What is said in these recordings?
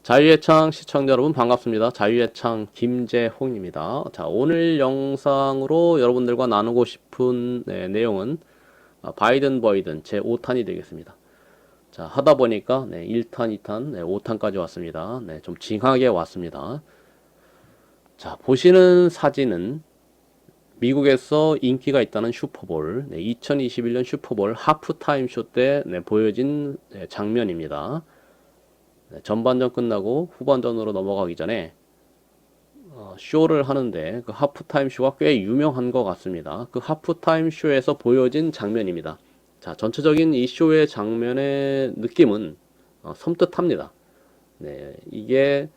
자유의 창 시청자 여러분 반갑습니다. 자유의 창 김재홍입니다. 자, 오늘 영상으로 여러분들과 나누고 싶은 내용은 바이든 버이든 제 5탄이 되겠습니다. 자, 하다 보니까 1탄, 2탄, 5탄까지 왔습니다. 좀 징하게 왔습니다. 자, 보시는 사진은 미국에서 인기가 있다는 슈퍼볼, 2021년 슈퍼볼 하프타임 쇼 때 보여진 장면입니다. 전반전 끝나고 후반전으로 넘어가기 전에 쇼를 하는데 그 하프타임 쇼가 꽤 유명한 것 같습니다. 그 하프타임 쇼에서 보여진 장면입니다. 자, 전체적인 이 쇼의 장면의 느낌은 섬뜩합니다. 네, 이게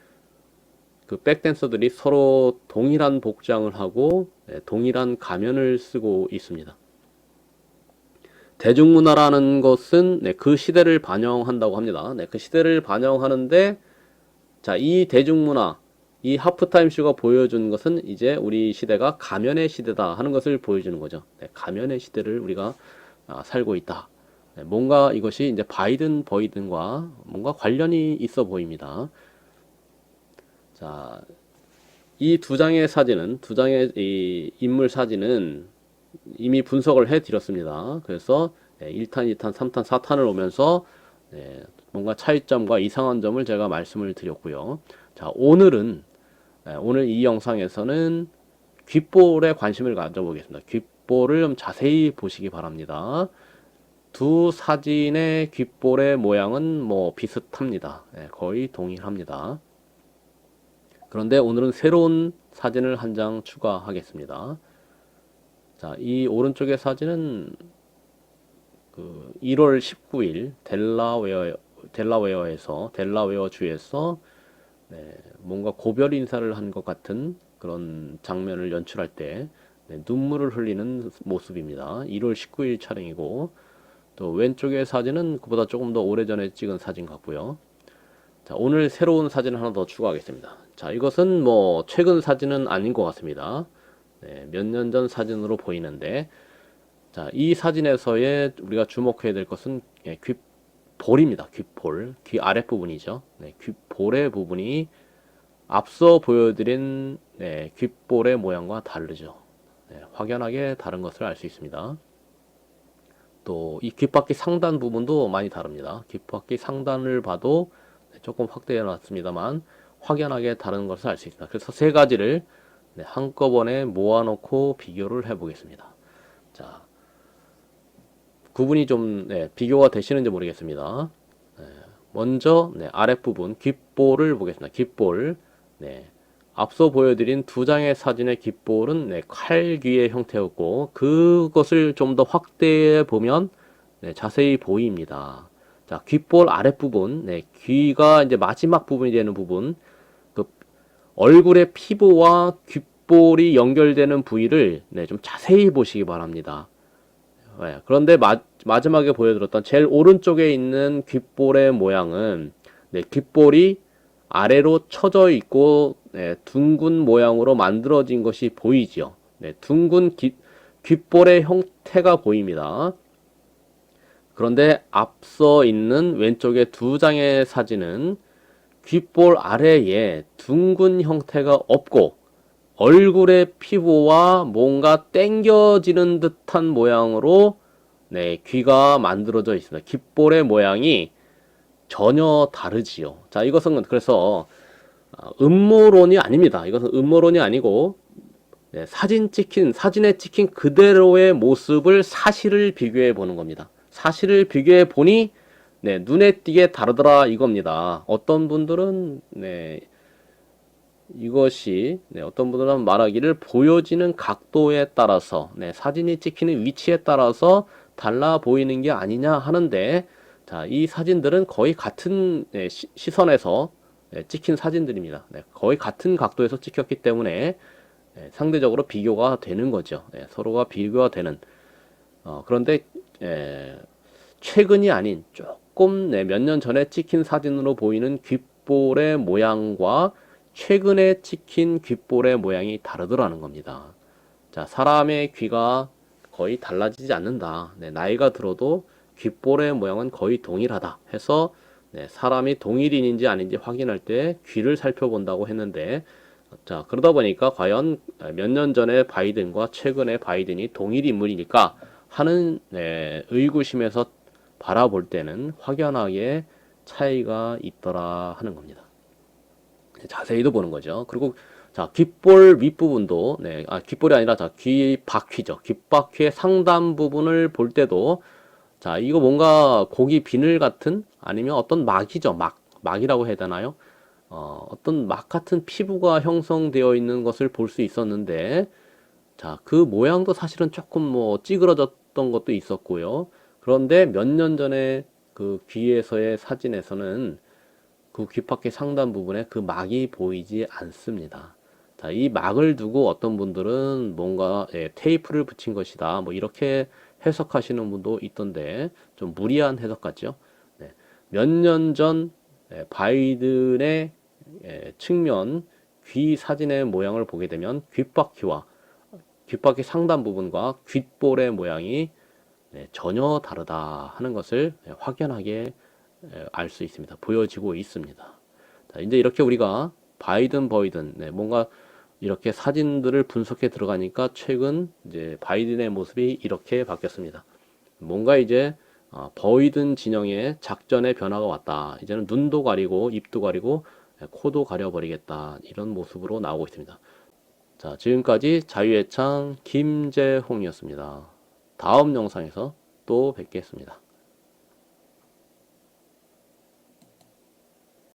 그 백댄서들이 서로 동일한 복장을 하고 동일한 가면을 쓰고 있습니다. 대중문화라는 것은 그 시대를 반영한다고 합니다. 그 시대를 반영하는데, 자, 이 대중문화, 이 하프타임 쇼가 보여준 것은 이제 우리 시대가 가면의 시대다 하는 것을 보여주는 거죠. 가면의 시대를 우리가 살고 있다. 뭔가 이것이 이제 바이든 버이든과 뭔가 관련이 있어 보입니다. 자, 이 두 장의 사진은, 두 장의 이 인물 사진은 이미 분석을 해 드렸습니다. 그래서 1탄, 2탄, 3탄, 4탄을 오면서 뭔가 차이점과 이상한 점을 제가 말씀을 드렸고요. 자, 오늘 이 영상에서는 귓볼에 관심을 가져보겠습니다. 귓볼을 좀 자세히 보시기 바랍니다. 두 사진의 귓볼의 모양은 뭐 비슷합니다. 거의 동일합니다. 그런데 오늘은 새로운 사진을 한 장 추가하겠습니다. 자, 이 오른쪽의 사진은 그 1월 19일 델라웨어 주에서 뭔가 고별 인사를 한 것 같은 그런 장면을 연출할 때 눈물을 흘리는 모습입니다. 1월 19일 촬영이고, 또 왼쪽의 사진은 그보다 조금 더 오래전에 찍은 사진 같고요. 자, 오늘 새로운 사진을 하나 더 추가하겠습니다. 자, 이것은 뭐 최근 사진은 아닌 것 같습니다. 몇 년 전 사진으로 보이는데, 자, 이 사진에서의 우리가 주목해야 될 것은 귓볼입니다. 귓볼, 귀 아랫부분이죠. 귓볼의 부분이 앞서 보여드린 귓볼의 모양과 다르죠. 확연하게 다른 것을 알 수 있습니다. 또 이 귓바퀴 상단 부분도 많이 다릅니다. 귓바퀴 상단을 봐도 조금 확대해 놨습니다만 확연하게 다른 것을 알 수 있습니다. 그래서 세 가지를 한꺼번에 모아놓고 비교를 해 보겠습니다. 자, 구분이 좀 비교가 되시는지 모르겠습니다. 먼저 아랫부분 귓볼을 보겠습니다. 귓볼, 앞서 보여드린 두 장의 사진의 귓볼은 칼귀의 형태였고, 그것을 좀 더 확대해 보면 자세히 보입니다. 자, 귓볼 아랫부분, 귀가 이제 마지막 부분이 되는 부분, 그 얼굴의 피부와 귓볼이 연결되는 부위를 좀 자세히 보시기 바랍니다. 그런데 마지막에 보여드렸던 제일 오른쪽에 있는 귓볼의 모양은 귓볼이 아래로 처져 있고 둥근 모양으로 만들어진 것이 보이죠. 둥근 귓볼의 형태가 보입니다. 그런데 앞서 있는 왼쪽의 두 장의 사진은 귓볼 아래에 둥근 형태가 없고 얼굴의 피부와 뭔가 당겨지는 듯한 모양으로 귀가 만들어져 있습니다. 귓볼의 모양이 전혀 다르지요. 자, 이것은 그래서 음모론이 아닙니다. 이것은 음모론이 아니고 사진에 찍힌 그대로의 모습을 사실을 비교해 보는 겁니다. 사실을 비교해 보니 눈에 띄게 다르더라 이겁니다. 어떤 분들은 이것이 어떤 분들은 말하기를 보여지는 각도에 따라서 사진이 찍히는 위치에 따라서 달라 보이는 게 아니냐 하는데, 자, 이 사진들은 거의 같은 시선에서 찍힌 사진들입니다. 거의 같은 각도에서 찍혔기 때문에 상대적으로 비교가 되는 거죠. 서로가 비교가 되는. 그런데 최근이 아닌 조금 몇 년 전에 찍힌 사진으로 보이는 귓볼의 모양과 최근에 찍힌 귓볼의 모양이 다르더라는 겁니다. 자, 사람의 귀가 거의 달라지지 않는다. 나이가 들어도 귓볼의 모양은 거의 동일하다 해서 사람이 동일인인지 아닌지 확인할 때 귀를 살펴본다고 했는데, 자, 그러다 보니까 과연 몇 년 전에 바이든과 최근에 바이든이 동일 인물일까 하는 의구심에서 바라볼 때는 확연하게 차이가 있더라 하는 겁니다. 자세히도 보는 거죠. 그리고 자, 귓볼 윗부분도 귓볼이 아니라 자, 귀바퀴죠. 귓바퀴의 상단 부분을 볼 때도 자, 이거 뭔가 고기 비늘 같은 아니면 어떤 막이죠. 막이라고 해야 되나요? 어떤 막 같은 피부가 형성되어 있는 것을 볼 수 있었는데, 자, 그 모양도 사실은 조금 뭐 찌그러졌던 것도 있었고요. 그런데 몇 년 전에 그 귀에서의 사진에서는 그 귓바퀴 상단 부분에 그 막이 보이지 않습니다. 자, 이 막을 두고 어떤 분들은 뭔가 테이프를 붙인 것이다. 뭐 이렇게 해석하시는 분도 있던데 좀 무리한 해석 같죠? 네. 몇 년 전 바이든의 측면 귀 사진의 모양을 보게 되면 귓바퀴 상단 부분과 귓볼의 모양이 전혀 다르다 하는 것을 확연하게 알 수 있습니다. 보여지고 있습니다. 자, 이제 이렇게 우리가 버이든, 뭔가 이렇게 사진들을 분석해 들어가니까 최근 이제 바이든의 모습이 이렇게 바뀌었습니다. 뭔가 이제 버이든 진영의 작전의 변화가 왔다. 이제는 눈도 가리고 입도 가리고 코도 가려버리겠다. 이런 모습으로 나오고 있습니다. 자, 지금까지 자유의 창 김재홍이었습니다. 다음 영상에서 또 뵙겠습니다.